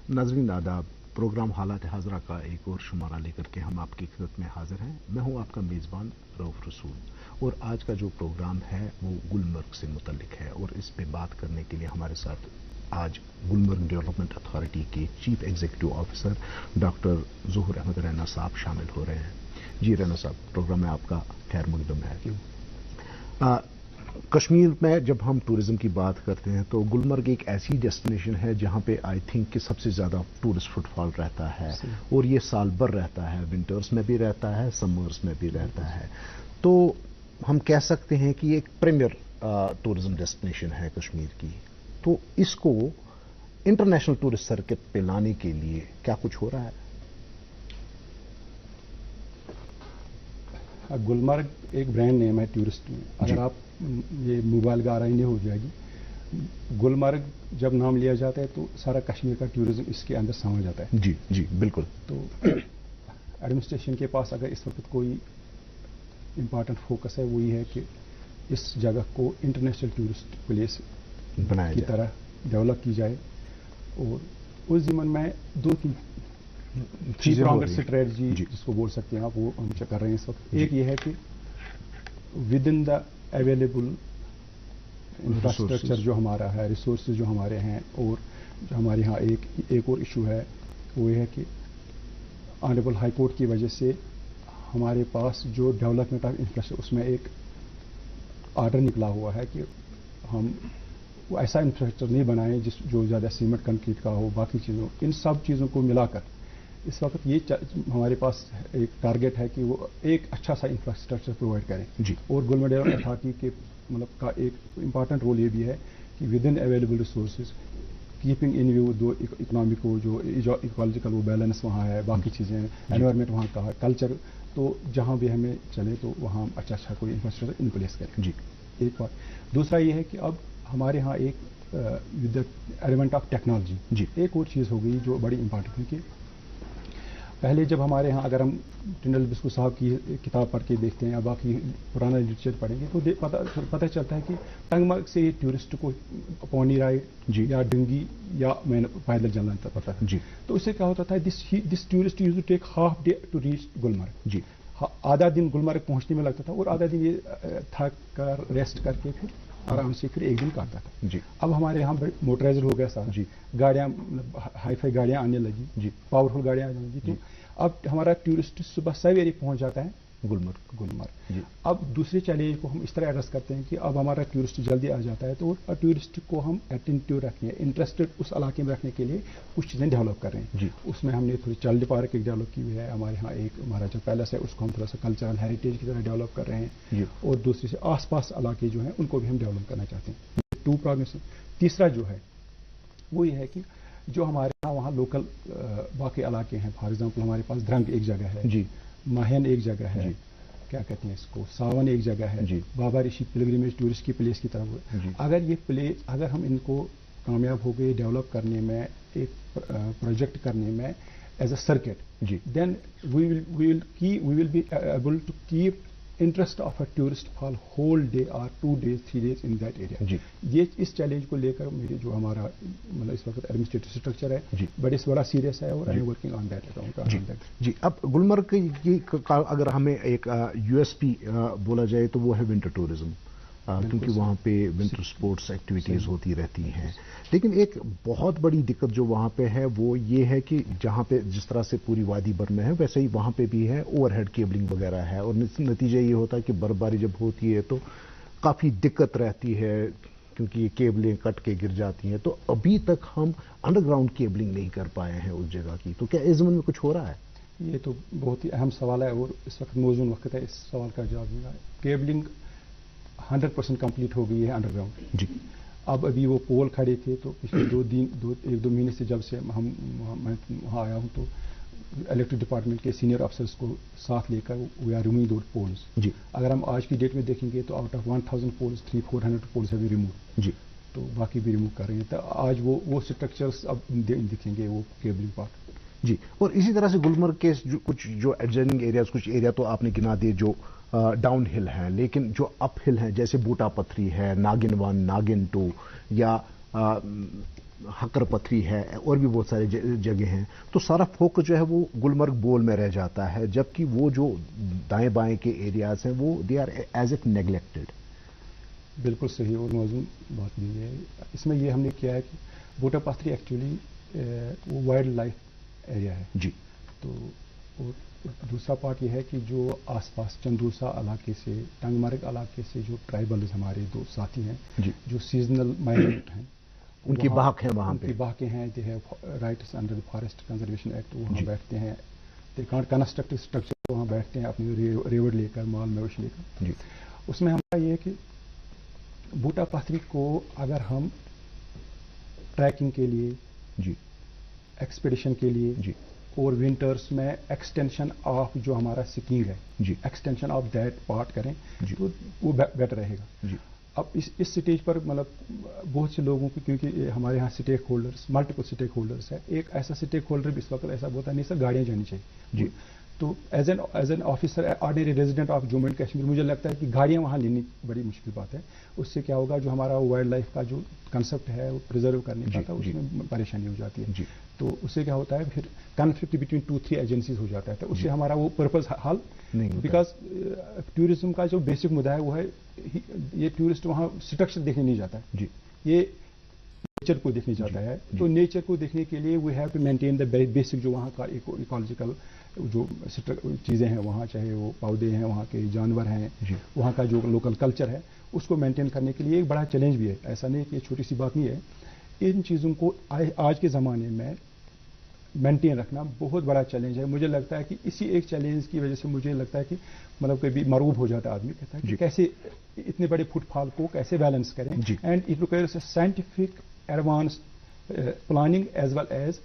नाज़रीन आदाब, प्रोग्राम हालात हाज़रा का एक और शुमारा लेकर के हम आपकी खिदमत में हाजिर हैं। मैं हूं आपका मेज़बान रऊफ रसूल, और आज का जो प्रोग्राम है वो गुलमर्ग से मुतल्लिक है, और इस पे बात करने के लिए हमारे साथ आज गुलमर्ग डेवलपमेंट अथॉरिटी के chief executive officer doctor Zahoor Ahmad Raina sahab शामिल हो रहे हैं। जी रैना साहब, प्रोग्राम में आपका खैर मकदम है। कश्मीर में जब हम टूरिज्म की बात करते हैं तो गुलमर्ग एक ऐसी डेस्टिनेशन है जहां पे आई थिंक कि सबसे ज़्यादा टूरिस्ट फुटफॉल रहता है, और ये साल भर रहता है, विंटर्स में भी रहता है, समर्स में भी रहता है। तो हम कह सकते हैं कि एक प्रीमियर टूरिज्म डेस्टिनेशन है कश्मीर की। तो इसको इंटरनेशनल टूरिस्ट सर्किट पे लाने के लिए क्या कुछ हो रहा है? गुलमर्ग एक ब्रांड नेम है टूरिस्ट में। अगर आप ये मोबाइल का आराई नहीं हो जाएगी, गुलमर्ग जब नाम लिया जाता है तो सारा कश्मीर का टूरिज्म इसके अंदर समा जाता है। जी जी बिल्कुल। तो एडमिनिस्ट्रेशन के पास अगर इस वक्त कोई इम्पॉर्टेंट फोकस है वो ये है कि इस जगह को इंटरनेशनल टूरिस्ट प्लेस बनाया की तरह डेवलप की जाए, और उस ज़िम्मन में दो तीन थ्री प्रॉन्ग्ड स्ट्रेटजी जिसको बोल सकते हैं आप, वो हम कर रहे हैं इस वक्त। एक ये है कि with in the available infrastructure जो हमारा है, रिसोर्सेज जो हमारे हैं, और जो हमारे यहाँ एक और इशू है वो ये है कि ऑनरेबल हाई कोर्ट की वजह से हमारे पास जो डेवलपमेंट ऑफ इंफ्रास्ट्रक्चर उसमें एक आर्डर निकला हुआ है कि हम वो ऐसा इंफ्रास्ट्रक्चर नहीं बनाएं जो ज़्यादा सीमेंट कंक्रीट का हो, बाकी चीज़ों, इन सब चीज़ों को मिलाकर इस वक्त ये हमारे पास एक टारगेट है कि वो एक अच्छा सा इंफ्रास्ट्रक्चर प्रोवाइड करें जी। और गुलमर्ग डेवलपमेंट अथॉरिटी के मतलब का एक इम्पॉर्टेंट रोल ये भी है कि with in available resources keeping in view दो इकोनॉमी को, जो इकोलॉजिकल वो बैलेंस वहाँ है, बाकी चीज़ें, एनवायरनमेंट वहाँ का है, कल्चर, तो जहाँ भी हमें चले तो वहाँ अच्छा कोई इंफ्रास्ट्रक्चर इन प्लेस करें जी। एक बात। दूसरा ये है कि अब हमारे यहाँ एक with the element of technology जी एक और चीज़ हो गई जो बड़ी इंपॉर्टेंट है कि पहले जब हमारे यहाँ अगर हम टिंडल बिस्कू साहब की किताब पढ़ के देखते हैं या बाकी पुराना लिटरेचर पढ़ेंगे तो पता चलता है कि टंगमर्ग से टूरिस्ट को पौनी राइड जी या डंगी या पैदल चलना पड़ता था जी। तो उससे क्या होता था, this tourist use to take half day to reach Gulmarg ji. आधा दिन गुलमर्ग पहुंचने में लगता था और आधा दिन ये थक कर रेस्ट करके फिर आराम से फिर एक दिन काटता था जी। अब हमारे यहाँ मोटराइजर हो गया सारा जी, गाड़ियाँ हाई फाई गाड़ियाँ आने लगी जी, पावरफुल गाड़ियाँ आने लगी। तो अब हमारा टूरिस्ट सुबह सवेरे पहुँच जाता है गुलमर्ग जी। अब दूसरे चैलेंज को हम इस तरह एड्रेस करते हैं कि अब हमारा टूरिस्ट जल्दी आ जाता है, तो टूरिस्ट को हम अटेंटिव रखने, इंटरेस्टेड उस इलाके में रखने के लिए कुछ चीज़ें डेवलप कर रहे हैं जी। उसमें हमने थोड़ी चाइल्ड पार्क एक डेवलप की हुई है, हमारे यहाँ एक हमारा जो पैलेस है उसको हम थोड़ा सा कल्चरल हेरिटेज की तरह डेवलप कर रहे हैं, और दूसरी से आसपास इलाके जो हैं उनको भी हम डेवलप करना चाहते हैं। Two problems. तीसरा जो है वो ये है कि जो हमारे यहाँ वहाँ लोकल बाकी इलाके हैं, फॉर एग्जाम्पल हमारे पास ध्रंग एक जगह है जी, माहन एक जगह है, क्या कहते हैं इसको, सावन एक जगह है जी, बाबा ऋषि पिलग्रिमेज टूरिस्ट की प्लेस की तरफ। अगर ये प्लेस, अगर हम इनको कामयाब हो गए डेवलप करने में, एक प्रोजेक्ट करने में एज अ सर्किट जी, then we will be able to keep interest of a tourist for whole day और 2 days 3 days in that area जी। ये इस चैलेंज को लेकर मेरे जो हमारा मतलब इस वक्त एडमिनिस्ट्रेटिव स्ट्रक्चर है जी, बड़ा सीरियस है, और I am working on that account जी। अब गुलमर्ग की अगर हमें एक यूएसपी बोला जाए तो वो है विंटर टूरिज्म, क्योंकि वहाँ पे विंटर स्पोर्ट्स एक्टिविटीज़ होती रहती हैं। लेकिन एक बहुत बड़ी दिक्कत जो वहाँ पे है वो ये है कि जहाँ पे जिस तरह से पूरी वादी भर में है वैसे ही वहाँ पे भी है ओवरहेड केबलिंग वगैरह है, और नतीजा ये होता है कि बर्फबारी जब होती है तो काफ़ी दिक्कत रहती है, क्योंकि ये केबलें कट के गिर जाती हैं। तो अभी तक हम अंडरग्राउंड केबलिंग नहीं कर पाए हैं उस जगह की, तो क्या इस ज़मीन में कुछ हो रहा है? ये तो बहुत ही अहम सवाल है, और इस वक्त मौजूद वक्त है इस सवाल का जवाब देना। केबलिंग 100% कंप्लीट हो गई है अंडरग्राउंड जी। अब अभी वो पोल खड़े थे, तो पिछले 1-2 महीने से जब से मैं वहाँ आया हूँ, तो इलेक्ट्रिक डिपार्टमेंट के सीनियर अफसर्स को साथ लेकर we are removing those poles जी। अगर हम आज की डेट में देखेंगे तो आउट ऑफ 1000 पोल्स 300-400 पोल्स है रिमूव जी, तो बाकी भी रिमूव कर रहे हैं। तो आज वो स्ट्रक्चर्स अब दिखेंगे, वो केबलिंग पार्ट जी। और इसी तरह से गुलमर्ग के कुछ जो एडजॉइनिंग एरियाज, कुछ एरिया तो आपने गिना दिए जो डाउन हिल हैं, लेकिन जो अप हिल हैं जैसे बूटा पथरी है, नागिन 1, नागिन 2 या ہکر پتھری ہے اور بھی بہت سارے جگہ ہیں، تو سارا فوکس جو ہے وہ گلمرگ بول میں رہ جاتا ہے، جبکہ وہ جو دائیں بائیں کے ایریاز ہیں وہ they are as it neglected. بالکل صحیح اور موزوں بات بھی ہے. اس میں یہ ہم نے کیا ہے کہ بوٹا پاتھری ایکچولی وہ وائلڈ لائف ایریا ہے. جی. تو اور دوسرا پارٹ یہ ہے کہ جو آس پاس چندوسا علاقے سے ٹنگ مرگ علاقے سے جو ٹرائبلز ہمارے دو ساتھی ہیں، جی، جو سیزنل مائگرنٹ ہیں، ان کی بحق ہیں وہاں پہ، ان کی بحقیں ہیں. They have rights under the forest conservation act. وہاں جی. بیٹھتے ہیں، دے کانٹ کنسٹرکٹ اسٹرکچر، وہاں بیٹھتے ہیں اپنی ریوڑ لے کر، مال مویش لے کر. جی. اس میں ہمارا یہ ہے کہ بوٹا پاتھری کو اگر ہم ٹریکنگ کے لیے، جی، ایکسپیڈیشن کے لیے، جی، اور ونٹرس میں ایکسٹینشن آف جو ہمارا سکینگ ہے، جی، ایکسٹینشن آف دیٹ پارٹ کریں، جی، تو وہ بیٹر رہے گا. جی. اب اس سٹیج پر مطلب بہت سے لوگوں کو، کیونکہ ہمارے یہاں stack holders, multiple stack holders ہے. ایک ایسا اسٹیک ہولڈر بھی اس وقت ایسا ہوتا ہے نہیں سر گاڑیاں جانی چاہیے. جی. تو as an officer, ordinary resident of Jammu and Kashmir, مجھے لگتا ہے کہ گاڑیاں وہاں لینی بڑی مشکل بات ہے. اس سے کیا ہوگا، جو ہمارا وائلڈ لائف کا جو کنسپٹ ہے وہ پرزرو کرنے کا تھا، اس میں پریشانی ہو جاتی ہے. جی. تو اس سے کیا ہوتا ہے پھر کنفلکٹ بٹوین 2-3 ایجنسیز ہو جاتا ہے. تو اس سے ہمارا وہ پرپز حل نہیں، بیکاز ٹورزم کا جو بیسک مدعا ہے وہ ہے یہ ٹورسٹ وہاں اسٹرکچر دیکھنے نہیں جاتا ہے، جی، یہ نیچر کو دیکھنے جاتا ہے. تو نیچر کو دیکھنے کے لیے we have to maintain the basic جو وہاں کا ایکولوجیکل جو چیزیں ہیں وہاں، چاہے وہ پودے ہیں، وہاں کے جانور ہیں، وہاں کا جو لوکل کلچر ہے، اس کو مینٹین کرنے کے لیے ایک بڑا چیلنج بھی ہے. ایسا نہیں کہ یہ چھوٹی سی بات نہیں ہے. ان چیزوں کو آج کے زمانے میں مینٹین رکھنا بہت بڑا چیلنج ہے. مجھے لگتا ہے کہ اسی ایک چیلنج کی وجہ سے مجھے لگتا ہے کہ مطلب کبھی مرعوب ہو جاتا ہے آدمی، کہتا ہے کہ کیسے اتنے بڑے فٹ فال کو کیسے بیلنس کریں. And it requires a scientific advance planning as well as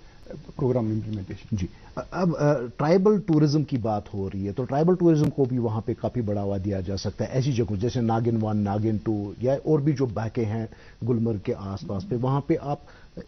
programme implementation. جی. اب ٹرائبل ٹورزم کی بات ہو رہی ہے، تو ٹرائبل ٹورزم کو بھی وہاں پہ کافی بڑھاوا دیا جا سکتا ہے ایسی جگہوں جیسے ناگن 1، ناگن 2 یا اور بھی جو بحقیں ہیں گلمرگ کے آس پاس پہ، وہاں پہ آپ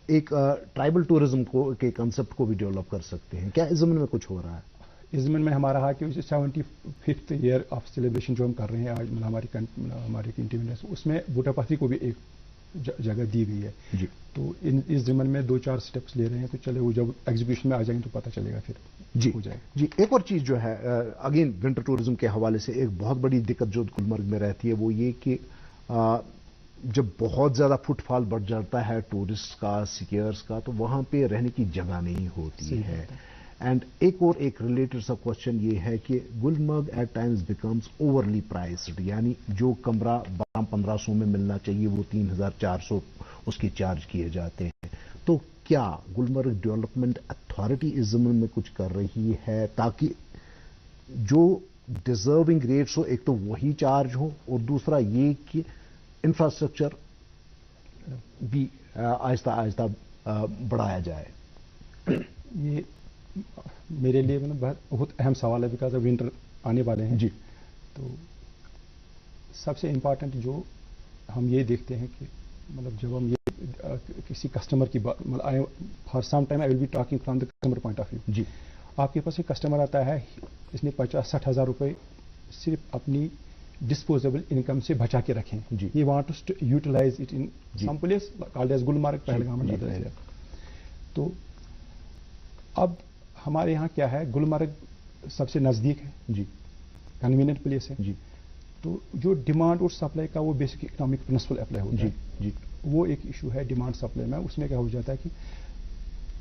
ایک ٹرائبل ٹورزم کے کنسپٹ کو بھی ڈیولپ کر سکتے ہیں. کیا اس زمین میں کچھ ہو رہا ہے؟ اس زمین میں ہمارا ہے کہ 75th ایئر آف سیلیبریشن جو ہم کر رہے ہیں آج، ہماری کنٹینیوس، اس میں بوٹا پاتھری کو بھی ایک جگہ دی گئی ہے. جی. تو اس زمین میں 2-4 سٹیپس لے رہے ہیں. تو چلے وہ جب ایگزیکیوشن میں آ جائیں تو پتہ چلے گا پھر. جی ہو جائے. جی. ایک اور چیز جو ہے اگین ونٹر ٹورزم کے حوالے سے ایک بہت بڑی دقت جو گلمرگ میں رہتی ہے وہ یہ کہ جب بہت زیادہ فٹ فال بڑھ جاتا ہے ٹورسٹ کا، سکیئرز کا، تو وہاں پہ رہنے کی جگہ نہیں ہوتی ہے. اینڈ ایک ریلیٹڈ سا کوشچن یہ ہے کہ Gulmarg at times becomes overly priced, یعنی جو کمرہ 1200-1500 میں ملنا چاہیے وہ 3400 اس کے چارج کیے جاتے ہیں. تو کیا گلمرگ ڈیولپمنٹ اتھارٹی اس زمین میں کچھ کر رہی ہے تاکہ جو ڈیزرونگ ریٹس ہو، ایک تو وہی چارج ہو، اور دوسرا یہ کہ انفراسٹرکچر بھی آہستہ آہستہ بڑھایا جائے؟ یہ میرے لیے بہت اہم سوال ہے، بیکاز ونٹر آنے والے ہیں. جی. تو سب سے امپارٹنٹ جو ہم یہ دیکھتے ہیں کہ مطلب جب ہم یہ کسی کسٹمر کی بات، for some time I will be talking from the customer point of view. جی. آپ کے پاس ایک کسٹمر آتا ہے، اس نے 50-60 ہزار روپے صرف اپنی ڈسپوزیبل انکم سے بچا کے رکھیں. جی. He want to utilise it in some place called as Gulmarg, Pahalgam. تو اب ہمارے یہاں کیا ہے، گلمرگ سب سے نزدیک ہے. جی. کنوینئنٹ پلیس ہے. جی. تو جو ڈیمانڈ اور سپلائی کا وہ بیسک اکنامک پرنسپل اپلائی ہوتا ہے. جی. وہ ایک ایشو ہے ڈیمانڈ سپلائی میں. اس میں کیا ہو جاتا ہے کہ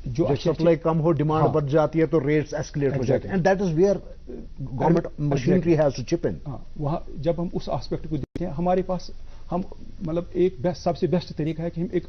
جو سپلائی کم ہو، ڈیمانڈ بڑھ جاتی ہے تو ریٹس ایسکیلیٹ ہو جاتے ہیں. And that is where government machinery has to chip in. وہاں جب ہم اس آسپیکٹ کو دیکھتے ہیں، ہمارے پاس ہم مطلب ایک سب سے بیسٹ طریقہ ہے کہ ہم ایک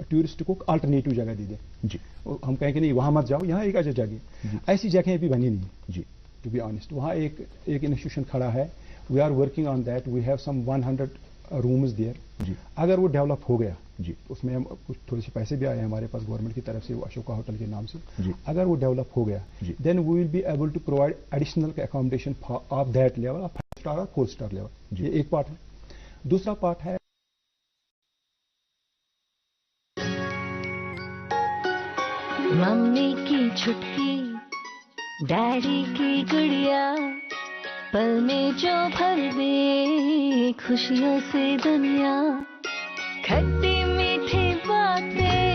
ٹورسٹ کو الٹرنیٹو جگہ دے دیں. جی. ہم کہیں کہ نہیں وہاں مت جاؤ، یہاں ایک اچھا جگہ. ایسی جگہیں بھی بنی نہیں. جی. ٹو بی آنےسٹ، وہاں ایک انسٹیٹیوشن کھڑا ہے. We are working on that. We have some 100 rooms there. جی. اگر وہ ڈیولپ ہو گیا، جی، اس میں ہم کچھ تھوڑے سے پیسے بھی آئے ہیں ہمارے پاس گورنمنٹ کی طرف سے، وہ اشوکا ہوٹل کے نام سے. جی. اگر وہ ڈیولپ ہو گیا، then we will be able to provide additional accommodation of that level, of 5 star اور 4 اسٹار لیول. یہ ایک پارٹ ہے. دوسرا پارٹ ہے ممی کی چھٹکی، ڈیڈی کی گڑیا، پل میں جو بھر دے خوشیوں سے دنیا، کھٹی میٹھی باتیں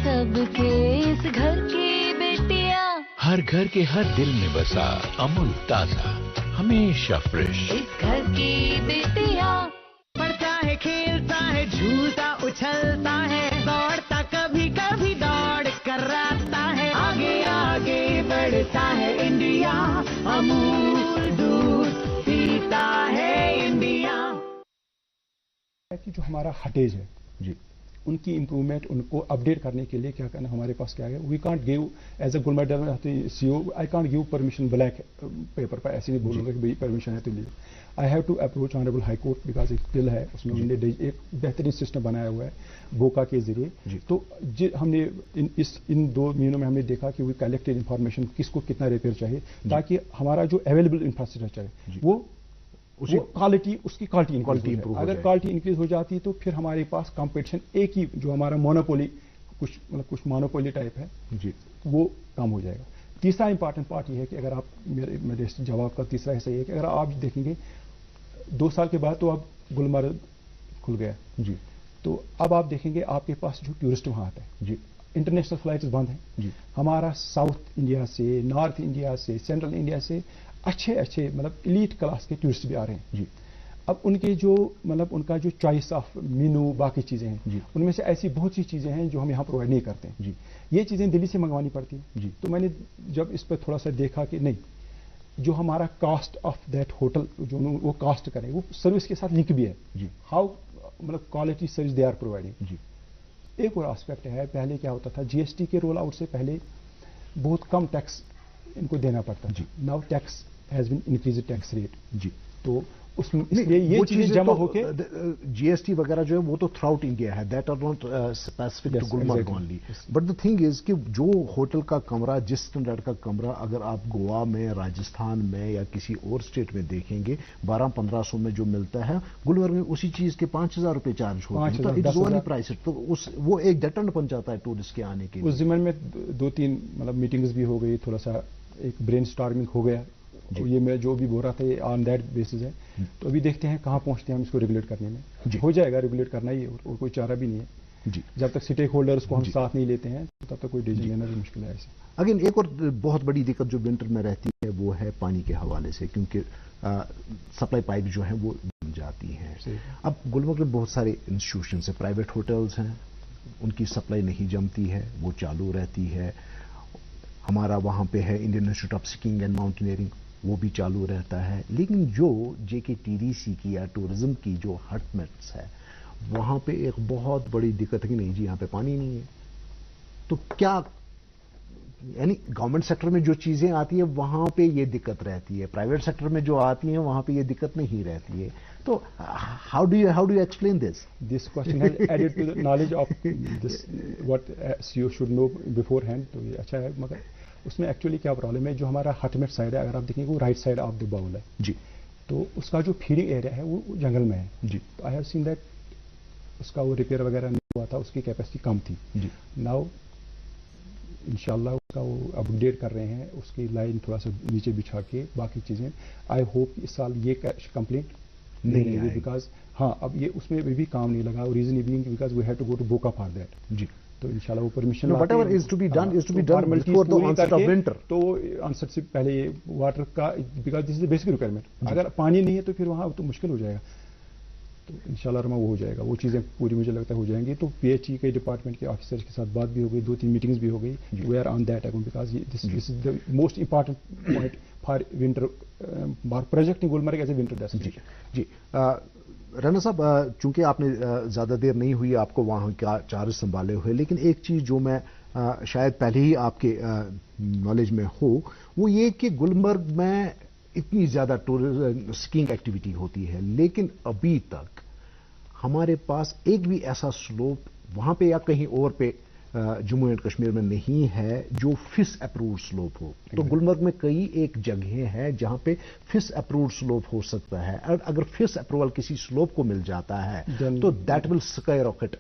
सबके इस घर की बेटियां, हर घर के हर दिल में बसा अमूल ताजा, हमेशा फ्रेश। इस घर की बेटियां। पढ़ता है, खेलता है, झूलता उछलता है, दौड़ता कभी कभी दौड़ कर आता है, आगे आगे बढ़ता है इंडिया, अमूल दूध पीता है इंडिया। कि जो हमारा हटेज है जी, उनकी इंप्रूवमेंट, उनको अपडेट करने के लिए क्या करना हमारे पास क्या है, we can't give as a Gulmarg development CEO, I can't give permission black paper पर, ऐसे नहीं बोलूंगा कि भाई परमिशन है तो लिए। I have to approach honourable high court, because एक बिल है उसमें उन्होंने एक बेहतरीन सिस्टम बनाया हुआ है बोका के जरिए। तो हमने इन 2 महीनों में हमने देखा कि वी कलेक्टेड इन्फॉर्मेशन, किसको कितना रिपेयर चाहिए, ताकि हमारा जो अवेलेबल इंफ्रास्ट्रक्चर है वो उसकी क्वालिटी इंक्रीज। अगर क्वालिटी इंक्रीज हो जाती तो फिर हमारे पास कंपटीशन एक ही जो हमारा मोनोपोली, कुछ मोनोपोली टाइप है जी, वो कम हो जाएगा। तीसरा इंपॉर्टेंट पार्ट ये है कि अगर आप मेरे जवाब का तीसरा हिस्सा ये है कि अगर आप देखेंगे 2 साल के बाद तो अब गुलमर्ग खुल गया जी, तो अब आप देखेंगे आपके पास जो टूरिस्ट वहां आता है जी, इंटरनेशनल फ्लाइट्स बंद हैं जी, हमारा साउथ इंडिया से, नॉर्थ इंडिया से, सेंट्रल इंडिया से अच्छे मतलब एलीट क्लास के टूरिस्ट भी आ रहे हैं जी। अब उनके जो मतलब उनका जो चॉइस ऑफ मेनू बाकी चीजें हैं जी, उनमें से ऐसी बहुत सी चीजें हैं जो हम यहाँ प्रोवाइड नहीं करते हैं जी, ये चीजें दिल्ली से मंगवानी पड़ती हैं जी। तो मैंने जब इस पर थोड़ा सा देखा कि नहीं, जो हमारा कॉस्ट ऑफ दैट होटल जो वो कॉस्ट करें, वो सर्विस के साथ लिंक भी है जी, हाउ मतलब quality service they are providing जी। एक और एस्पेक्ट है, पहले क्या होता था, जीएसटी के रोल आउट से पहले बहुत कम टैक्स इनको देना पड़ता जी, now tax has been increase tax rate जी, तो उसमें इसलिए ये चीजें जमा होके जीएसटी वगैरह जो है वो तो थ्रू आउट इंडिया है, that are not specific to Gulmarg only, but the thing is कि जो होटल का कमरा, जिस स्टैंडर्ड का कमरा अगर आप गोवा में, राजस्थान में या किसी और स्टेट में देखेंगे 1200-1500 में जो मिलता है, गुलमर्ग में उसी चीज के 5000 रुपए चार्ज होते हैं, तो इट्स ओनली प्राइस, तो वो एक डटन बन जाता है टूरिस्ट के आने के लिए। उस जिम्मन में 2-3 मतलब मीटिंग्स भी हो गई, थोड़ा सा एक ब्रेन स्टॉर्मिंग हो गया, तो ये मैं जो भी बोल रहा था ये ऑन दैट बेसिस है। तो अभी देखते हैं कहाँ पहुंचते हैं हम इसको रेगुलेट करने में। हो जाएगा, रेगुलेट करना ही है और कोई चारा भी नहीं है जी। जब तक स्टेक होल्डर्स को हम साथ नहीं लेते हैं तब तक कोई डिसीजन लेना भी मुश्किल है ऐसे। अगेन एक और बहुत बड़ी दिक्कत जो विंटर में रहती है वो है पानी के हवाले से, क्योंकि सप्लाई पाइप जो है वो जम जाती हैं। अब गुलमर्ग में बहुत सारे इंस्टीट्यूशन है, प्राइवेट होटल्स हैं, उनकी सप्लाई नहीं जमती है, वो चालू रहती है। हमारा वहां पे है Indian institute of skiing and mountaineering, वो भी चालू रहता है। लेकिन जो जेकेटीडीसी की या टूरिज्म की जो हटमेट्स है, वहां पे एक बहुत बड़ी दिक्कत है कि नहीं जी यहाँ पे पानी नहीं है। तो क्या यानी गवर्नमेंट सेक्टर में जो चीजें आती है वहां पे ये दिक्कत रहती है, प्राइवेट सेक्टर में जो आती है वहां पे ये दिक्कत नहीं रहती है। तो how do you explain this question has added to the knowledge of this what you should know beforehand. तो ये अच्छा है, मगर उसमें एक्चुअली क्या प्रॉब्लम है, जो हमारा हटमेट साइड है अगर आप देखेंगे वो right side of the bowl है जी, तो उसका जो फीडिंग एरिया है वो जंगल में है जी। तो आई हैव सीन दैट उसका वो रिपेयर वगैरह नहीं हुआ था, उसकी कैपेसिटी कम थी जी। नाउ इंशाल्लाह उसका वो अपडेट कर रहे हैं, उसकी लाइन थोड़ा सा नीचे बिछा के बाकी चीजें। आई होप इस साल ये कंप्लीट नहीं है, बिकॉज हाँ अब ये उसमें भी काम नहीं लगा। Reason being because we have to go to Boka for that जी। तो इंशाल्लाह वो permission whatever is to be done before the onset of winter. तो ऑनसेट से पहले वाटर का, because this is the basic requirement. अगर पानी नहीं है तो फिर वहां तो मुश्किल हो जाएगा। तो इंशाल्लाह वो हो जाएगा, वो चीजें पूरी मुझे लगता है हो जाएंगी। तो पीएचई के डिपार्टमेंट के ऑफिसर्स के साथ बात भी हो गई, 2-3 मीटिंग्स भी हो गई। We are on that because this is the most important point for winter project in Gulmarg as a winter destination जी। राणा साहब, चूंकि आपने ज्यादा देर नहीं हुई आपको वहां का चार्ज संभाले हुए, लेकिन एक चीज जो मैं शायद पहले ही आपके नॉलेज में हो, वो ये कि गुलमर्ग में इतनी ज्यादा स्कीइंग एक्टिविटी होती है, लेकिन अभी तक हमारे पास एक भी ऐसा स्लोप वहां पे या कहीं और पे जम्मू एंड कश्मीर में नहीं है जो फिश अप्रूव्ड स्लोप हो। तो गुलमर्ग में कई एक जगह है जहां पे फिश अप्रूव्ड स्लोप हो सकता है, और अगर फिश अप्रूवल किसी स्लोप को मिल जाता है तो that will sky rocket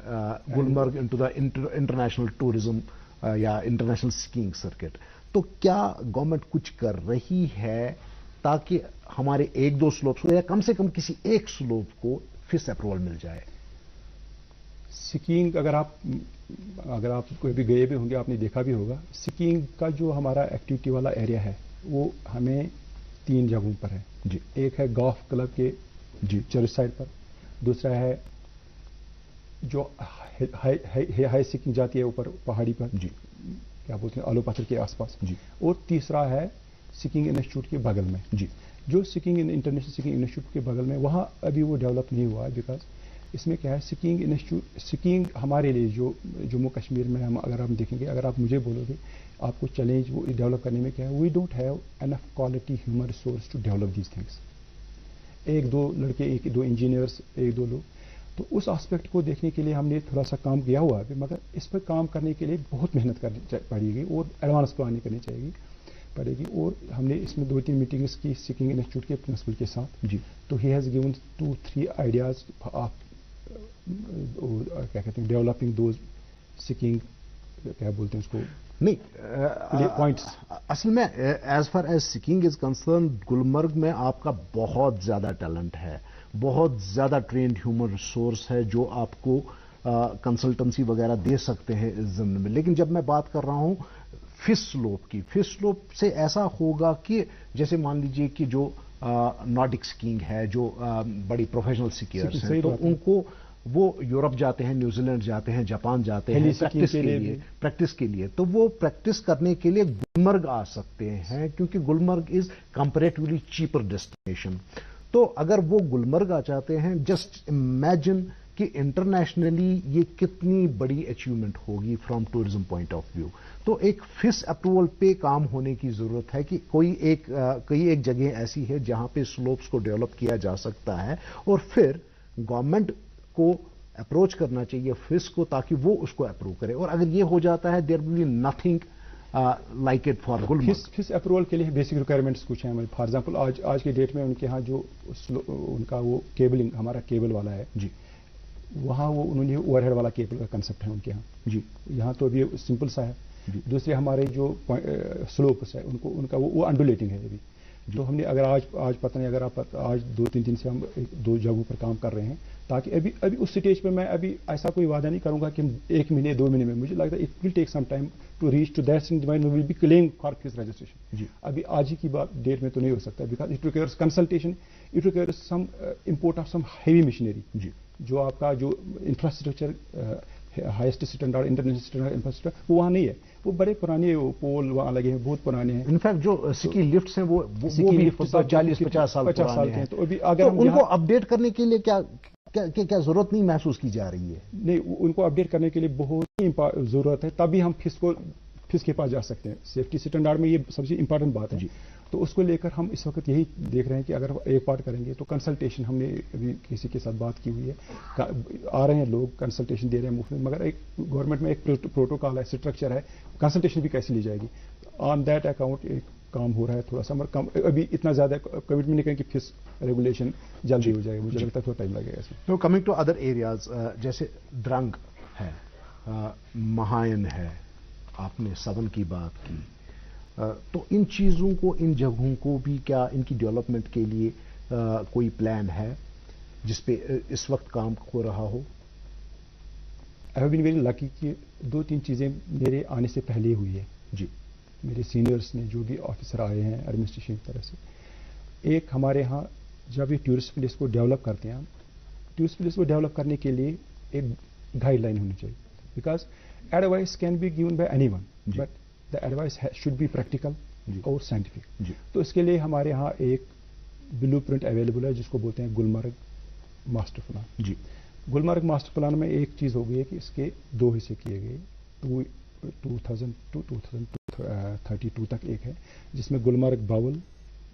Gulmarg into the international tourism या इंटरनेशनल स्कीइंग सर्किट। तो क्या गवर्नमेंट कुछ कर रही है ताकि हमारे 1-2 स्लोप्स को या कम से कम किसी एक स्लोप को फिश अप्रूवल मिल जाए? स्कीइंग अगर आप कोई भी गए भी होंगे, आपने देखा भी होगा, स्कीइंग का जो हमारा एक्टिविटी वाला एरिया है वो हमें 3 जगहों पर है जी। एक है गोल्फ क्लब के जी चर्च साइड पर, दूसरा है जो हाई स्कीइंग जाती है ऊपर पहाड़ी पर जी, क्या बोलते हैं आलू पत्थर के आसपास जी, और तीसरा है स्कीइंग इंस्टीट्यूट के बगल में जी। जो स्कीइंग इंटरनेशनल स्कीइंग इंस्टीट्यूट के बगल में, वहाँ अभी वो डेवलप नहीं हुआ है बिकॉज इसमें क्या है स्कीइंग इंस्टीट्यूट, स्कीइंग हमारे लिए जो जम्मू कश्मीर में अगर हम देखेंगे, अगर आप मुझे बोलोगे आपको चैलेंज वो डेवलप करने में क्या है, we don't have enough quality human resource to develop these things. 1-2 लड़के, 1-2 इंजीनियर्स, 1-2 लोग, तो उस एस्पेक्ट को देखने के लिए हमने थोड़ा सा काम किया हुआ है, मगर इस पर काम करने के लिए बहुत मेहनत करनी पड़ेगी और एडवांस प्लानिंग करनी पड़ेगी। और हमने इसमें 2-3 मीटिंग्स की स्कीइंग इंस्टीट्यूट के प्रिंसिपल के साथ जी। तो he has given 2-3 ideas of क्या कहते हैं डेवलपिंग दोज स्कीइंग, क्या बोलते हैं उसको, नहीं पॉइंट्स। असल में as far as skiing is concern, Gulmarg में आपका बहुत ज्यादा टैलेंट है, बहुत ज्यादा ट्रेंड ह्यूमन रिसोर्स है जो आपको कंसल्टेंसी वगैरह दे सकते हैं इस जमीन में। लेकिन जब मैं बात कर रहा हूं फिश स्लोप की, फिश स्लोप से ऐसा होगा कि जैसे मान लीजिए कि जो नॉर्डिक स्कीइंग है, जो बड़ी प्रोफेशनल स्कीयर्स हैं, तो उनको वो यूरोप जाते हैं, न्यूजीलैंड जाते हैं, जापान जाते हैं प्रैक्टिस के लिए, तो वो प्रैक्टिस करने के लिए गुलमर्ग आ सकते हैं क्योंकि Gulmarg is comparatively cheaper destination. तो अगर वो गुलमर्ग आ जाते हैं, जस्ट इमेजिन कि इंटरनेशनली ये कितनी बड़ी अचीवमेंट होगी from tourism point of view. तो एक फिश अप्रूवल पे काम होने की जरूरत है कि कोई एक जगह ऐसी है जहां पे स्लोप्स को डेवलप किया जा सकता है और फिर गवर्नमेंट को अप्रोच करना चाहिए फिश को ताकि वो उसको अप्रूव करे। और अगर ये हो जाता है, there will be nothing like it for Gulmarg. Fish approval के लिए बेसिक रिक्वायरमेंट्स कुछ हैं। फॉर एग्जांपल आज के डेट में उनके यहाँ जो उनका वो केबलिंग, हमारा केबल वाला है जी, वहाँ वो उन्होंने ओवरहेड वाला केबल का कंसेप्ट है उनके यहाँ जी। यहाँ तो अभी सिंपल सा है। दूसरे हमारे जो स्लोप्स है उनका वो अंडुलेटिंग है अभी। तो हमने अगर आज पता नहीं, अगर आप आज 2-3 दिन से हम 2 जगहों पर काम कर रहे हैं ताकि अभी उस स्टेज पे मैं अभी ऐसा कोई वादा नहीं करूंगा कि 1 महीने 2 महीने में, मुझे लगता है it will take some time to reach to that stage when we will be claiming for fish registration जी। अभी आज ही की डेट में तो नहीं हो सकता because it requires consultation, it requires some import of some heavy machinery जी। जो आपका जो infrastructure highest standard international standard infrastructure वो वहाँ नहीं है, वो बड़े पुराने पोल वहाँ लगे हैं, बहुत पुराने हैं। इनफैक्ट जो स्की लिफ्ट्स हैं वो भी 40-50 साल पुराने हैं। तो अभी अगर उनको अपडेट करने के लिए क्या जरूरत नहीं महसूस की जा रही है? नहीं, उनको अपडेट करने के लिए बहुत ही जरूरत है, तभी हम फिश के पास जा सकते हैं। सेफ्टी स्टैंडर्ड में ये सबसे इंपॉर्टेंट बात है जी। तो उसको लेकर हम इस वक्त यही देख रहे हैं कि अगर एक पार्ट करेंगे तो कंसल्टेशन, हमने अभी किसी के साथ बात की हुई है, आ रहे हैं लोग कंसल्टेशन दे रहे हैं मुफ्त में, मगर एक गवर्नमेंट में एक प्रोटोकॉल है, स्ट्रक्चर है, कंसल्टेशन भी कैसे ली जाएगी, ऑन दैट अकाउंट एक काम हो रहा है थोड़ा सा, मगर अभी इतना ज्यादा कमिटमेंट नहीं करें कि फिश रेगुलेशन जल्दी हो जाएगा, मुझे लगता है थोड़ा टाइम लगेगा इसमें। तो कमिंग टू अदर एरियाज, जैसे द्रंग है, महायन है, आपने सवन की बात की, तो इन चीज़ों को, इन जगहों को भी क्या इनकी डेवलपमेंट के लिए कोई प्लान है जिस पे इस वक्त काम हो रहा हो? I have been very lucky कि 2-3 चीज़ें मेरे आने से पहले हुई है जी। मेरे सीनियर्स ने, जो भी ऑफिसर आए हैं एडमिनिस्ट्रेशन की तरफ से, एक हमारे यहाँ जब ये टूरिस्ट प्लेस को डेवलप करते हैं, टूरिस्ट प्लेस को डेवलप करने के लिए एक गाइडलाइन होनी चाहिए, because advice can be given by anyone but the advice should be practical और साइंटिफिक। तो इसके लिए हमारे यहाँ एक ब्लूप्रिंट अवेलेबल है जिसको बोलते हैं गुलमर्ग मास्टर प्लान जी। गुलमर्ग मास्टर प्लान में एक चीज़ हो गई है कि इसके 2 हिस्से किए गए, 2032 तक एक है जिसमें गुलमर्ग, बाउल,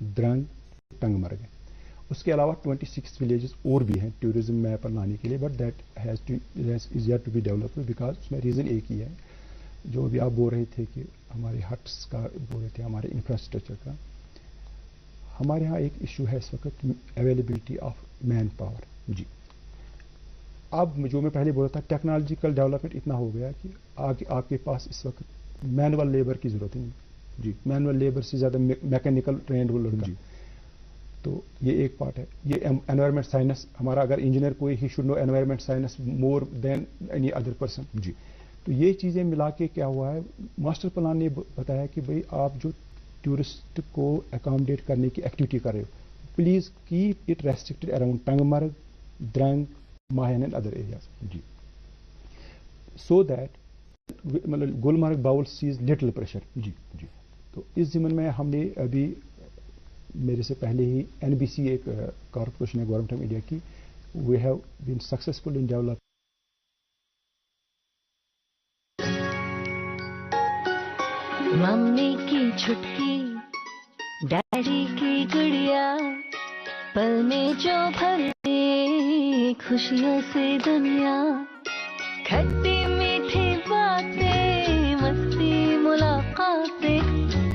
द्रंग, टंगमर्ग है। उसके अलावा 26 विलेजेस और भी हैं टूरिज्म मैप पर लाने के लिए, but that is yet to be developed because उसमें रीज़न एक ही है, जो भी आप बोल रहे थे कि हमारे हट्स का बोल रहे थे, हमारे इंफ्रास्ट्रक्चर का। हमारे यहाँ एक इशू है इस वक्त अवेलेबिलिटी ऑफ मैन पावर जी। अब जो मैं पहले बोला था, टेक्नोलॉजिकल डेवलपमेंट इतना हो गया कि आपके पास इस वक्त मैनुअल लेबर की जरूरत ही नहीं जी। मैनुअल लेबर से ज़्यादा मैकेनिकल ट्रेंड वो लड़का। تو یہ ایک پارٹ ہے. یہ انوائرمنٹ سائنس ہمارا, اگر انجینئر کوئی ہی should know environment science more than any other person. جی. تو یہ چیزیں ملا کے کیا ہوا ہے, ماسٹر پلان نے بتایا کہ بھئی آپ جو ٹورسٹ کو اکاموڈیٹ کرنے کی ایکٹیویٹی کر رہے ہو, please keep it restricted around Tangmarg, Drang, Mahin and other areas. جی. سو دیٹ مطلب Gulmarg bowl sees little pressure. جی جی. تو اس ضمن میں ہم نے ابھی میرے سے پہلے ہی NBC ایک کارپوریشن ہے گورنمنٹ آف انڈیا کی, we have been successful in develop. Mummy کی چھٹکی ڈیڈی کی گڑیا, پل میں جو بھرے خوشیوں سے دنیا, کھٹی میٹھی باتیں مستی ملاقاتیں,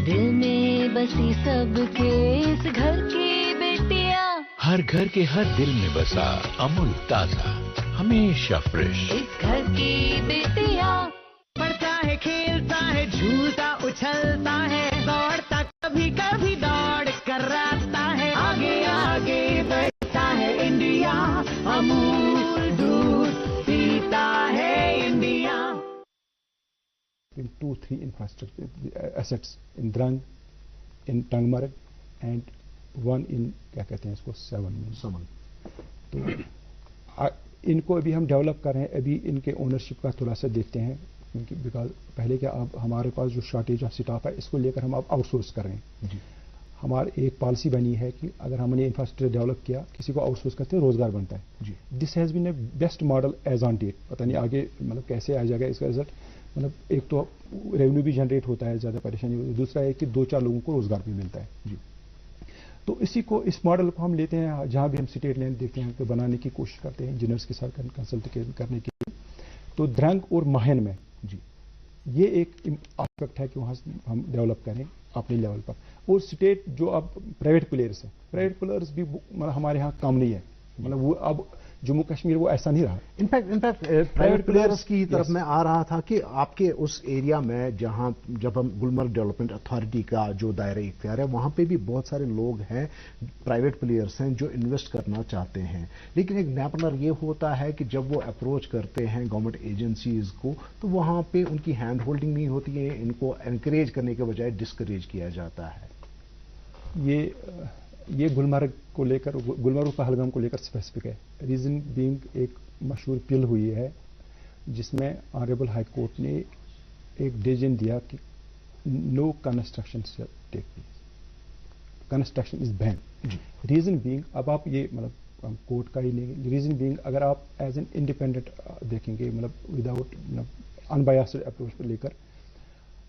دل میں بسی سب کے اس گھر کی بیٹیاں, ہر گھر کے ہر دل میں بسا امول تازہ ہمیشہ فریش. اس گھر کی بیٹیاں. پڑھتا ہے, کھیلتا ہے, جھولتا اچھلتا ہے, دوڑتا کبھی کبھی دوڑ کر آتا ہے, آگے آگے بڑھتا ہے انڈیا, امول دودھ پیتا ہے India. 2-3 infrastructure assets in Drang, in Tangmarg and one in کیا کہتے ہیں اس کو 7. تو ان کو ابھی ہم ڈیولپ کر رہے ہیں. ابھی ان کے اونرشپ کا تھوڑا سا دیکھتے ہیں, بیکاز پہلے کیا اب ہمارے پاس جو شارٹیج آف اسٹاف ہے اس کو لے کر ہم اب آؤٹ سورس کر رہے ہیں. جی. ہماری ایک پالیسی بنی ہے کہ اگر ہم نے انفراسٹرکچر ڈیولپ کیا, کسی کو آؤٹ سورس کرتے ہیں, روزگار بنتا ہے. جی. This has been a best model as on date. پتہ نہیں آگے مطلب کیسے آ جائے گا اس کا رزلٹ. مطلب ایک تو ریونیو بھی جنریٹ ہوتا ہے, زیادہ پریشانی ہوتی ہے, دوسرا ہے کہ 2-4 لوگوں کو روزگار بھی ملتا ہے. جی. تو اسی کو, اس ماڈل کو ہم لیتے ہیں جہاں بھی ہم اسٹیٹ لینڈ دیکھتے ہیں کہ بنانے کی کوشش کرتے ہیں انجینئرس کے ساتھ کنسلٹ کرنے کی. تو درنگ اور ماہین میں جی یہ ایک آسپیکٹ ہے کہ وہاں ہم ڈیولپ کریں اپنے لیول پر. اور اسٹیٹ جو اب پرائیویٹ پلیئرس ہیں, پرائیویٹ پلیئرس بھی مطلب ہمارے ہاں کام نہیں ہے. مطلب وہ اب جموں کشمیر وہ ایسا نہیں رہا. انفیکٹ پرائیویٹ پلیئرس کی طرف میں آ رہا تھا کہ آپ کے اس ایریا میں جہاں جب ہم گلمرگ ڈیولپمنٹ اتھارٹی کا جو دائرہ اختیار ہے وہاں پہ بھی بہت سارے لوگ ہیں, پرائیویٹ پلیئرس ہیں جو انویسٹ کرنا چاہتے ہیں, لیکن ایک نیپلر یہ ہوتا ہے کہ جب وہ اپروچ کرتے ہیں گورنمنٹ ایجنسیز کو تو وہاں پہ ان کی ہینڈ ہولڈنگ نہیں ہوتی ہے, ان کو انکریج کرنے کے بجائے ڈسکریج کیا جاتا ہے. یہ گلمرگ کو لے کر, گلمرگ پہلگام کو لے کر اسپیسیفک ہے. ریزن بینگ ایک مشہور پل ہوئی ہے جس میں آنریبل ہائی کورٹ نے ایک ڈیسیژن دیا کہ no construction take place, construction is ban. Reason being, اب آپ یہ مطلب کورٹ کا ہی لیں گے, ریزن بینگ اگر آپ ایز این انڈیپینڈنٹ دیکھیں گے, مطلب وداؤٹ ان بایاسڈ اپروچ پہ لے کر,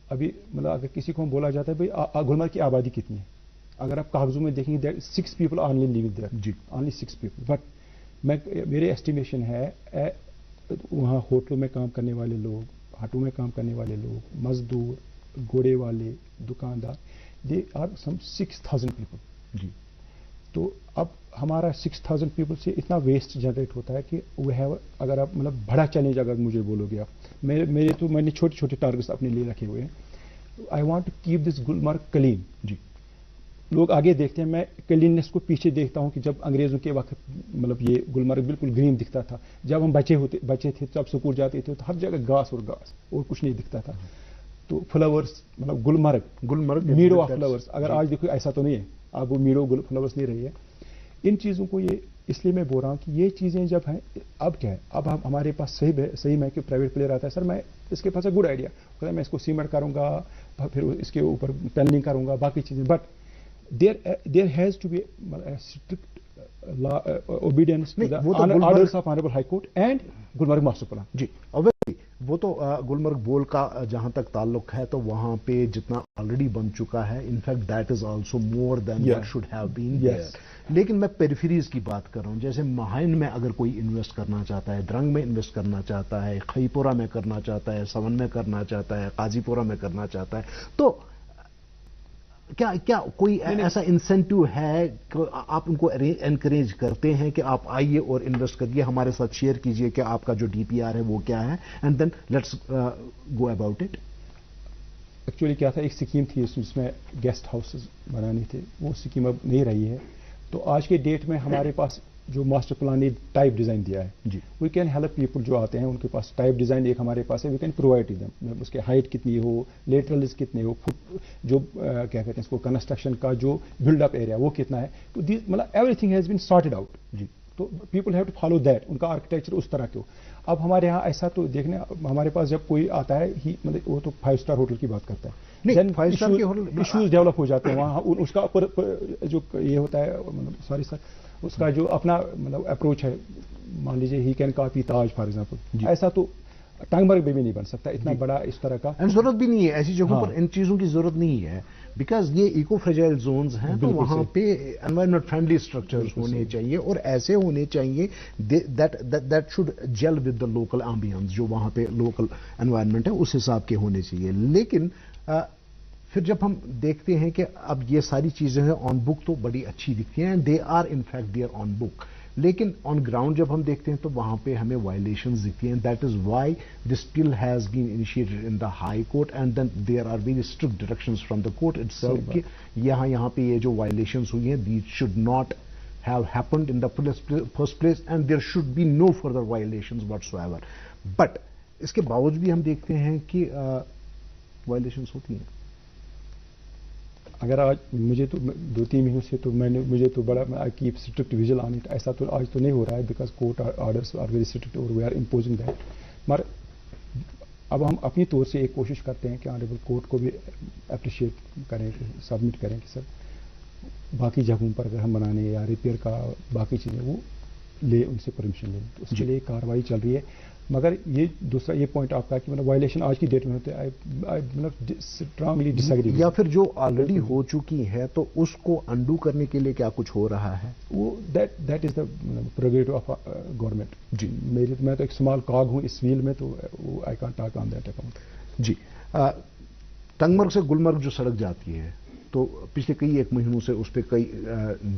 ابھی مطلب اگر کسی کو ہم بولا جاتا ہے بھائی گلمرگ کی آبادی کتنی ہے, اگر آپ کاغذوں میں دیکھیں گے 6 پیپل اونلی لیونگ دیئر. جی. Only 6 people. بٹ میرے ایسٹیمیشن ہے وہاں ہوٹلوں میں کام کرنے والے لوگ, ہاٹوں میں کام کرنے والے لوگ, مزدور, گھوڑے والے, دکاندار, دے آر سم 6000 پیپل. جی. تو اب ہمارا 6000 پیپل سے اتنا ویسٹ جنریٹ ہوتا ہے کہ وہ ہے, اگر آپ مطلب بڑا چیلنج اگر مجھے بولو گے آپ, میرے تو میں نے چھوٹے چھوٹے ٹارگیٹس اپنے لیے رکھے ہوئے ہیں. I want to keep this Gulmarg clean. جی. لوگ آگے دیکھتے ہیں, میں کلیننس کو پیچھے دیکھتا ہوں کہ جب انگریزوں کے وقت مطلب یہ گلمرگ بالکل گرین دکھتا تھا, جب ہم بچے تھے جب سکول جاتے تھے تو ہر جگہ گھاس اور کچھ نہیں دکھتا تھا. تو فلاورس مطلب گلمرگ میڈو آف فلاورس, اگر آج دیکھو ایسا تو نہیں ہے, اب وہ میڈو فلاورس نہیں رہی ہے. ان چیزوں کو یہ اس لیے میں بول رہا ہوں کہ یہ چیزیں جب ہیں, اب کیا ہے, اب ہمارے پاس صحیح میں کہ پرائیویٹ پلیئر آتا ہے, سر میں اس کے پاس اے گڈ آئیڈیا, میں اس کو سیمنٹ کروں گا, پھر اس کے اوپر پینلنگ کروں گا, باقی چیزیں. But there has to be a strict obedience to the orders of Honorable High Court and Gulmarg Master Plan. جی obviously وہ تو گلمرگ بول کا جہاں تک تعلق ہے تو وہاں پہ جتنا آلریڈی بن چکا ہے, in fact that is also more than what should have been there. لیکن میں پیریفیریز کی بات کر رہا ہوں, جیسے ماہین میں اگر کوئی انویسٹ کرنا چاہتا ہے, درنگ میں انویسٹ کرنا چاہتا ہے, خی پورہ میں کرنا چاہتا ہے, سون میں کرنا چاہتا ہے, قاضی پورہ میں کرنا چاہتا ہے, تو کیا کوئی ایسا انسینٹیو ہے کہ آپ ان کو انکریج کرتے ہیں کہ آپ آئیے اور انویسٹ کریے, ہمارے ساتھ شیئر کیجئے کہ آپ کا جو ڈی پی آر ہے وہ کیا ہے, and then let's go about it. Actually کیا تھا, ایک اسکیم تھی جس میں گیسٹ ہاؤسز بنانے تھے, وہ اسکیم اب نہیں رہی ہے. تو آج کے ڈیٹ میں ہمارے پاس جو ماسٹر پلان نے ٹائپ ڈیزائن دیا ہے جی وی کین ہیلپ پیپل جو آتے ہیں ان کے پاس ٹائپ ڈیزائن ایک ہمارے پاس ہے وی کین پرووائڈ دیم اس کے ہائٹ کتنی ہو لیٹرلز کتنے ہو جو کیا کہتے ہیں اس کو کنسٹرکشن کا جو بلڈ اپ ایریا وہ کتنا ہے تو مطلب every thing has been sorted out جی تو people have to follow that ان کا آرکیٹیکچر اس طرح کے ہو. اب ہمارے یہاں ایسا تو دیکھنے ہمارے پاس جب کوئی آتا ہے مطلب وہ تو 5 اسٹار ہوٹل کی بات کرتا ہے دین ایشوز ڈیولپ ہو جاتے ہیں وہاں اس کا جو یہ ہوتا ہے سوری سر اس کا جو اپنا مطلب اپروچ ہے مان لیجیے he can copy Taj for example ایسا تو ٹنگ مرگ بھی نہیں بن سکتا اتنا بڑا اس طرح کا ضرورت بھی نہیں ہے ایسی جگہوں پر ان چیزوں کی ضرورت نہیں ہے بیکاز یہ ایکو فریجائل زونز ہیں تو وہاں پہ انوائرمنٹ فرینڈلی اسٹرکچرز ہونے چاہیے اور ایسے ہونے چاہیے that should gel with the local ambience جو وہاں پہ لوکل انوائرمنٹ ہے اس حساب کے ہونے چاہیے. لیکن پھر جب ہم دیکھتے ہیں کہ اب یہ ساری چیزیں ہیں آن بک تو بڑی اچھی دکھتی ہیں they are in fact they are on book لیکن آن گراؤنڈ جب ہم دیکھتے ہیں تو وہاں پہ ہمیں وائلیشنز دکھتی ہیں. That is why this bill has been initiated in the high court and then there are very strict directions from the court itself کہ یہاں پہ یہ جو وائلیشنز ہوئی ہیں that should not have happened in the first place and there should be no further violations whatsoever. But اس کے باوجود بھی ہم دیکھتے ہیں کہ وائلیشنز ہوتی ہیں. اگر آج مجھے تو 2-3 مہینوں سے تو مجھے تو بڑا I keep strict vigil on it ایسا تو آج تو نہیں ہو رہا ہے because court orders are very strict اور وی آر امپوزنگ دیٹ. مگر اب ہم اپنی طور سے ایک کوشش کرتے ہیں کہ آنریبل کورٹ کو بھی اپریشیٹ کریں سبمٹ کریں کہ سر باقی جگہوں پر اگر ہم بنانے یا ریپیئر کا باقی چیزیں وہ لے ان سے پرمیشن لیں تو اس کے لیے کارروائی چل رہی ہے. مگر یہ دوسرا یہ پوائنٹ آپ کا کہ مطلب وائلیشن آج کی ڈیٹ میں ہوتے ہیں مطلب اسٹرانگلی ڈس ایگری یا پھر جو آلریڈی ہو چکی ہے تو اس کو انڈو کرنے کے لیے کیا کچھ ہو رہا ہے وہ that is the prerogative of government. جی میں تو ایک اسمال کاگ ہوں اس ویل میں تو I can't talk on that account. جی ٹنگمرگ سے گلمرگ جو سڑک جاتی ہے تو پچھلے کئی ایک مہینوں سے اس پہ کئی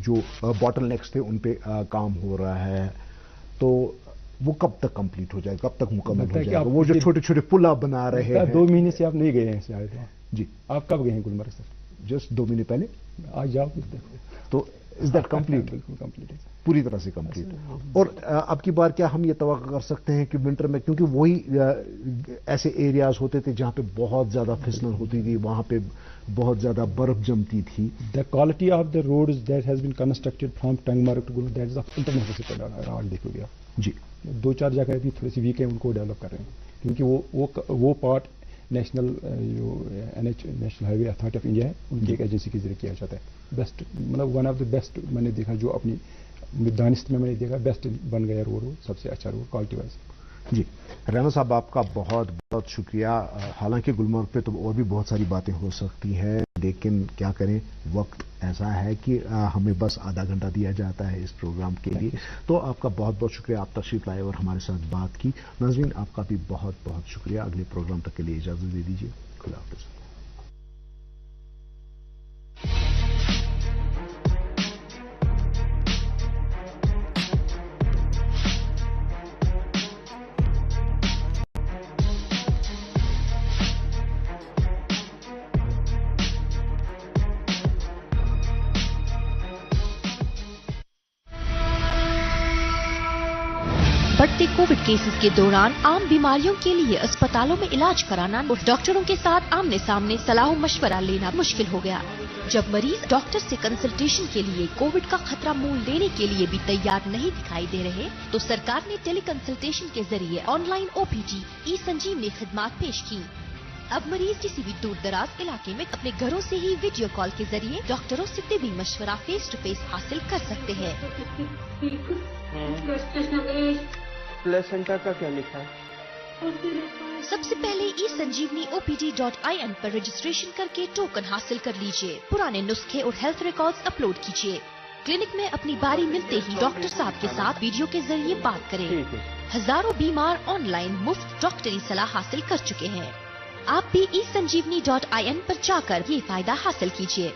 جو باٹل نیکس تھے ان پہ کام ہو رہا ہے تو وہ کب تک کمپلیٹ ہو جائے گا کب تک مکمل ہو جائے گا وہ جو چھوٹے چھوٹے پل آپ بنا رہے ہیں 2 مہینے سے آپ نہیں گئے ہیں شاید. جی آپ کب گئے ہیں گلمرگ سر؟ جسٹ 2 مہینے پہلے. آج جاؤ تو از دیٹ کمپلیٹ؟ بالکل کمپلیٹ ہے پوری طرح سے کمپلیٹ. اور اب کی بار کیا ہم یہ توقع کر سکتے ہیں کہ ونٹر میں کیونکہ وہی ایسے ایریاز ہوتے تھے جہاں پہ بہت زیادہ پھسلن ہوتی تھی وہاں پہ بہت زیادہ برف جمتی تھی. The quality of the roads that has been constructed from Tangmarg to Gulmarg that is of international standard. دیکھو گیا جی 2-4 جگہ بھی تھوڑی سی ویک ہیں ان کو ڈیولپ کر رہے ہیں کیونکہ وہ پارٹ نیشنل جو NH national high way authority of India ہے ان کی ایک ایجنسی کے ذریعے کیا جاتا ہے. بیسٹ مطلب ون آف دا بیسٹ میں نے دیکھا جو اپنی دانست میں نے دیکھا بیسٹ بن گیا روڈ وہ سب سے اچھا روڈ کوالٹی وائز. جی رحمت صاحب آپ کا بہت بہت شکریہ. حالانکہ گلمرگ پہ تو اور بھی بہت ساری باتیں ہو سکتی ہیں لیکن کیا کریں وقت ایسا ہے کہ ہمیں بس آدھا گھنٹہ دیا جاتا ہے اس پروگرام کے لیے. تو آپ کا بہت بہت شکریہ آپ تشریف لائے اور ہمارے ساتھ بات کی. ناظرین آپ کا بھی بہت بہت شکریہ. اگلے پروگرام تک کے لیے اجازت دے دیجیے. خدا حافظ. بڑھتے کووڈ کیسز کے دوران عام بیماریوں کے لیے اسپتالوں میں علاج کرانا اور ڈاکٹروں کے ساتھ آمنے سامنے صلاح و مشورہ لینا مشکل ہو گیا. جب مریض ڈاکٹر سے کنسلٹیشن کے لیے کووڈ کا خطرہ مول لینے کے لیے بھی تیار نہیں دکھائی دے رہے تو سرکار نے ٹیلی کنسلٹیشن کے ذریعے آن لائن OPD ای سنجیونی خدمات پیش کی. اب مریض کسی بھی دور دراز علاقے میں اپنے گھروں سے ہی ویڈیو کال کے ذریعے ڈاکٹروں سے طبی مشورہ فیس ٹو فیس حاصل کر سکتے ہیں. پلیسنٹا کا کیا لکھا ہے؟ سب سے پہلے ای سنجیونی OPD.in پر رجسٹریشن کر کے ٹوکن حاصل کر لیجئے. پرانے نسخے اور ہیلتھ ریکارڈز اپلوڈ کیجئے. کلینک میں اپنی باری ملتے ہی ڈاکٹر صاحب کے ساتھ ویڈیو کے ذریعے بات کریں. ہزاروں بیمار آن لائن مفت ڈاکٹری صلاح حاصل کر چکے ہیں. آپ بھی ای سنجیونی.in پر جا کر یہ فائدہ حاصل کیجئے.